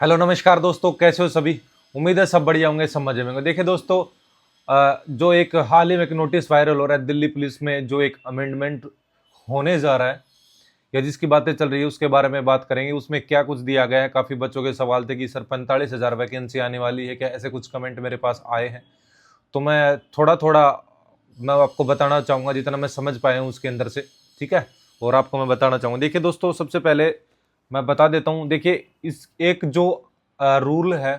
Hello नमस्कार दोस्तों, कैसे हो सभी। उम्मीद है सब बढ़िया होंगे, सब मजे में होंगे। देखिए दोस्तों, जो एक हाल ही में एक नोटिस वायरल हो रहा है दिल्ली पुलिस में, जो एक अमेंडमेंट होने जा रहा है या जिसकी बातें चल रही है उसके बारे में बात करेंगे। उसमें क्या कुछ दिया गया है। काफ़ी बच्चों के सवाल थे कि सर 45,000 वैकेंसी आने वाली है क्या, ऐसे कुछ कमेंट मेरे पास आए हैं। तो मैं थोड़ा थोड़ा मैं आपको बताना चाहूँगा जितना मैं समझ पाया हूँ उसके अंदर से, ठीक है। और आपको मैं बताना चाहूँगा। देखिए दोस्तों, सबसे पहले मैं बता देता हूँ। देखिए, इस एक जो रूल है,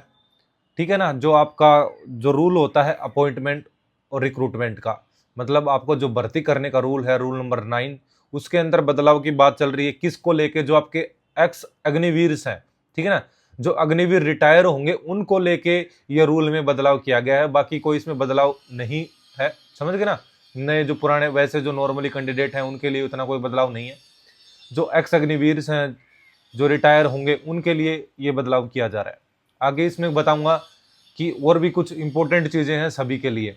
ठीक है ना, जो आपका जो रूल होता है अपॉइंटमेंट और रिक्रूटमेंट का, मतलब आपको जो भर्ती करने का रूल है, रूल नंबर 9, उसके अंदर बदलाव की बात चल रही है। किसको लेके? जो आपके एक्स अग्निवीर हैं, ठीक है ना, जो अग्निवीर रिटायर होंगे उनको लेके ये रूल में बदलाव किया गया है। बाकी कोई इसमें बदलाव नहीं है, समझ गए ना। नए जो पुराने वैसे जो नॉर्मली कैंडिडेट हैं उनके लिए उतना कोई बदलाव नहीं है। जो एक्स अग्निवीर हैं, जो रिटायर होंगे, उनके लिए ये बदलाव किया जा रहा है। आगे इसमें बताऊंगा कि और भी कुछ इंपॉर्टेंट चीजें हैं सभी के लिए,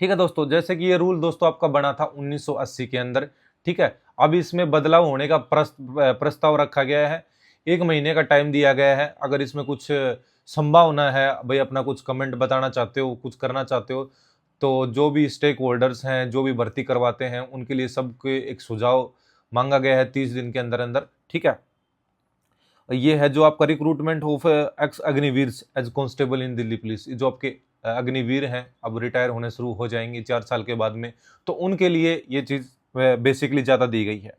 ठीक है दोस्तों। जैसे कि ये रूल दोस्तों आपका बना था 1980 के अंदर, ठीक है। अब इसमें बदलाव होने का प्रस्ताव रखा गया है। 1 महीने का टाइम दिया गया है। अगर इसमें कुछ संभावना है भाई, अपना कुछ कमेंट बताना चाहते हो, कुछ करना चाहते हो, तो जो भी स्टेक होल्डर्स हैं, जो भी भर्ती करवाते हैं, उनके लिए सबके एक सुझाव मांगा गया है 30 दिन के अंदर अंदर, ठीक है। ये है जो आपका recruitment of ex Agniveer as constable in Delhi police. जो आपके अग्निवीर हैं अब रिटायर होने शुरू हो जाएंगे 4 साल के बाद में, तो उनके लिए ये चीज़ बेसिकली ज़्यादा दी गई है,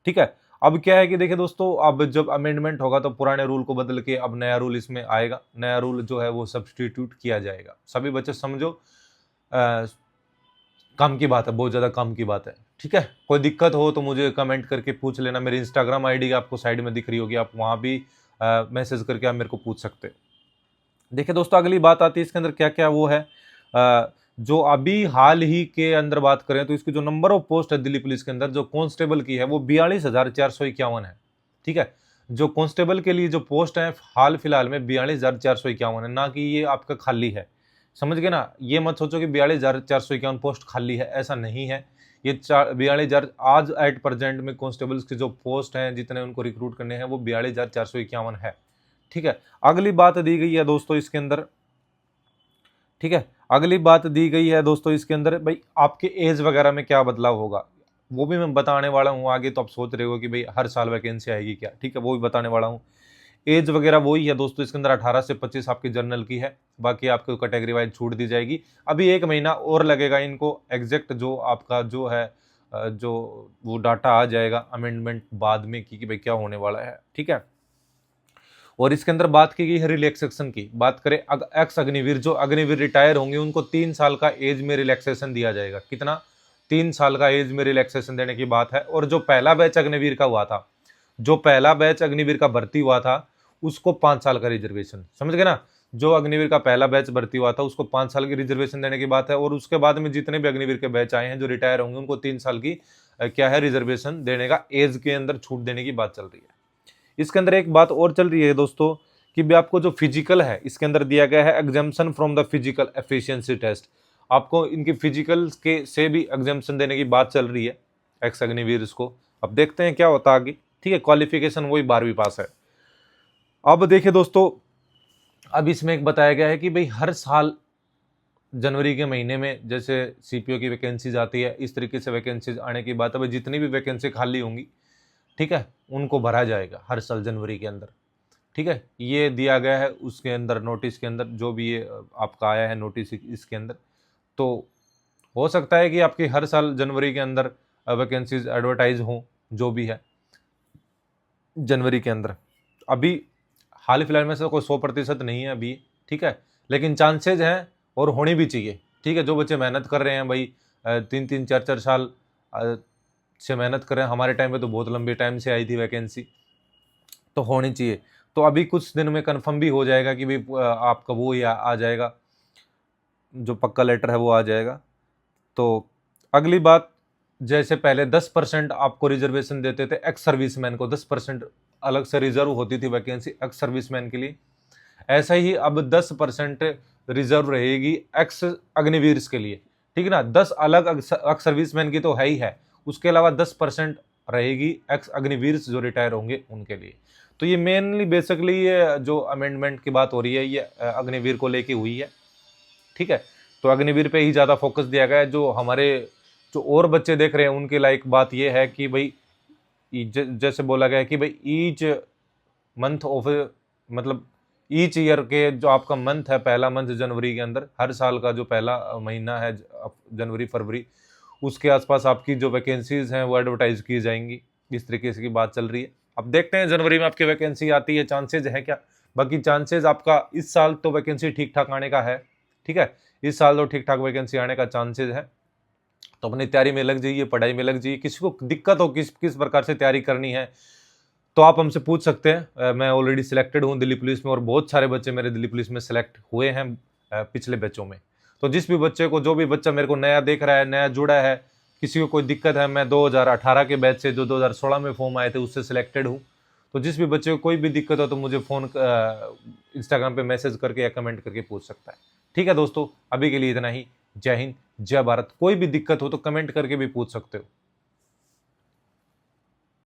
ठीक है। अब क्या है कि देखिए दोस्तों, अब जब अमेंडमेंट होगा तो पुराने रूल को बदल के अब नया रूल इसमें आएगा। नया रूल जो है वो सब्सटीट्यूट किया जाएगा। सभी बच्चे समझो, अ, काम की बात है, बहुत ज़्यादा काम की बात है, ठीक है। कोई दिक्कत हो तो मुझे कमेंट करके पूछ लेना। मेरी इंस्टाग्राम आईडी आपको साइड में दिख रही होगी, आप वहाँ भी मैसेज करके आप मेरे को पूछ सकते हैं। देखिए दोस्तों, अगली बात आती है इसके अंदर क्या क्या वो है। जो अभी हाल ही के अंदर बात करें तो इसकी जो नंबर ऑफ पोस्ट है दिल्ली पुलिस के अंदर, जो कांस्टेबल की है, वो 42,451 है, ठीक है। जो कांस्टेबल के लिए जो पोस्ट है हाल फिलहाल में 42,451 है, ना कि ये आपका खाली है। समझ गए ना। ये मत सोचो कि 42,451 पोस्ट खाली है, ऐसा नहीं है। ये 42,000 आज एट प्रेजेंट में कांस्टेबल्स के जो पोस्ट हैं, जितने उनको रिक्रूट करने हैं, वो 42,451 है, ठीक है। अगली बात दी गई है दोस्तों इसके अंदर, ठीक है। अगली बात दी गई है दोस्तों इसके अंदर, भाई आपके एज वगैरह में क्या बदलाव होगा, वो भी मैं बताने वाला हूँ आगे। तो आप सोच रहे हो कि भाई हर साल वैकेंसी आएगी क्या, ठीक है, वो भी बताने वाला हूँ। एज वगैरह वही है दोस्तों इसके अंदर, 18 से 25 आपकी जनरल की है। बाकी आपको कैटेगरी वाइज छूट दी जाएगी। अभी 1 महीना और लगेगा इनको एग्जैक्ट जो आपका जो है जो वो डाटा आ जाएगा अमेंडमेंट बाद में कि भाई क्या होने वाला है, ठीक है। और इसके अंदर बात की गई है रिलैक्सेशन की। बात करें एक्स अग्निवीर, जो अग्निवीर रिटायर होंगे उनको 3 साल का एज में रिलैक्सेशन दिया जाएगा। कितना? 3 साल का एज में रिलैक्सेशन देने की बात है। और जो पहला बैच अग्निवीर का हुआ था, जो पहला बैच अग्निवीर का भर्ती हुआ था, उसको 5 साल का रिजर्वेशन, समझ गए ना। जो अग्निवीर का पहला बैच भर्ती हुआ था उसको 5 साल की रिजर्वेशन देने की बात है। और उसके बाद में जितने भी अग्निवीर के बैच आए हैं जो रिटायर होंगे, उनको 3 साल की क्या है, रिजर्वेशन देने का, एज के अंदर छूट देने की बात चल रही है। इसके अंदर एक बात और चल रही है दोस्तों कि भी आपको जो फिजिकल है इसके अंदर दिया गया है exemption from the physical efficiency test. आपको इनकी फिजिकल के से भी एग्जाम्पशन देने की बात चल रही है एक्स अग्निवीर को। अब देखते हैं क्या होता है आगे, ठीक है। क्वालिफिकेशन वही 12वीं पास है। अब देखिए दोस्तों, अब इसमें एक बताया गया है कि भाई हर साल जनवरी के महीने में जैसे सीपीओ की वैकेंसीज आती है, इस तरीके से वैकेंसीज आने की बात है। भाई जितनी भी वैकेंसी खाली होंगी, ठीक है, उनको भरा जाएगा हर साल जनवरी के अंदर, ठीक है। ये दिया गया है उसके अंदर, नोटिस के अंदर, जो भी ये आपका आया है नोटिस इसके अंदर। तो हो सकता है कि आपकी हर साल जनवरी के अंदर वैकेंसीज एडवर्टाइज हों, जो भी है जनवरी के अंदर। अभी हाल फिलहाल में से कोई 100% नहीं है अभी, ठीक है, लेकिन चांसेज हैं और होनी भी चाहिए, ठीक है। जो बच्चे मेहनत कर रहे हैं भाई, 3-3 4-4 साल से मेहनत कर रहे हैं। हमारे टाइम में तो बहुत लंबे टाइम से आई थी वैकेंसी, तो होनी चाहिए। तो अभी कुछ दिन में कंफर्म भी हो जाएगा कि भाई आपका वो या आ जाएगा, जो पक्का लेटर है वो आ जाएगा। तो अगली बात, जैसे पहले 10% आपको रिजर्वेशन देते थे एक्स सर्विसमैन को, 10% अलग से रिजर्व होती थी वैकेंसी एक्स सर्विसमैन के लिए, ऐसा ही अब 10% रिजर्व रहेगी एक्स अग्निवीर के लिए, ठीक है ना। 10 अलग एक्स सर्विसमैन की तो है ही है, उसके अलावा 10% रहेगी एक्स अग्निवीर जो रिटायर होंगे उनके लिए। तो ये मेनली बेसिकली ये जो अमेंडमेंट की बात हो रही है ये अग्निवीर को लेके हुई है, ठीक है। तो अग्निवीर पे ही ज़्यादा फोकस दिया गया है। जो हमारे जो और बच्चे देख रहे हैं उनके लायक बात ये है कि भाई जैसे बोला गया है कि भाई ईच मंथ ऑफ, मतलब ईच ईयर के जो आपका मंथ है, पहला मंथ जनवरी के अंदर, हर साल का जो पहला महीना है जनवरी फरवरी, उसके आसपास आपकी जो वैकेंसीज हैं वो एडवर्टाइज की जाएंगी। इस तरीके से की बात चल रही है। अब देखते हैं जनवरी में आपकी वैकेंसी आती है, चांसेज है क्या। बाकी चांसेज आपका इस साल तो वैकेंसी ठीक ठाक आने का है, ठीक है। इस साल तो ठीक ठाक वैकेंसी आने का चांसेज है। तो अपनी तैयारी में लग जाइए, पढ़ाई में लग जाइए। किसी को दिक्कत हो किस प्रकार से तैयारी करनी है तो आप हमसे पूछ सकते हैं। मैं ऑलरेडी सिलेक्टेड हूँ दिल्ली पुलिस में, और बहुत सारे बच्चे मेरे दिल्ली पुलिस में सिलेक्ट हुए हैं पिछले बैचों में। तो जिस भी बच्चे को, जो भी बच्चा मेरे को नया देख रहा है, नया जुड़ा है, किसी को कोई दिक्कत है, मैं 2018 के बैच से, जो 2016 में फॉर्म आए थे, उससे सिलेक्टेड हूँ। तो जिस भी बच्चे को कोई भी दिक्कत हो तो मुझे फ़ोन इंस्टाग्राम पे मैसेज करके या कमेंट करके पूछ सकता है। ठीक है दोस्तों, अभी के लिए इतना ही। जय हिंद, जय भारत। कोई भी दिक्कत हो तो कमेंट करके भी पूछ सकते हो।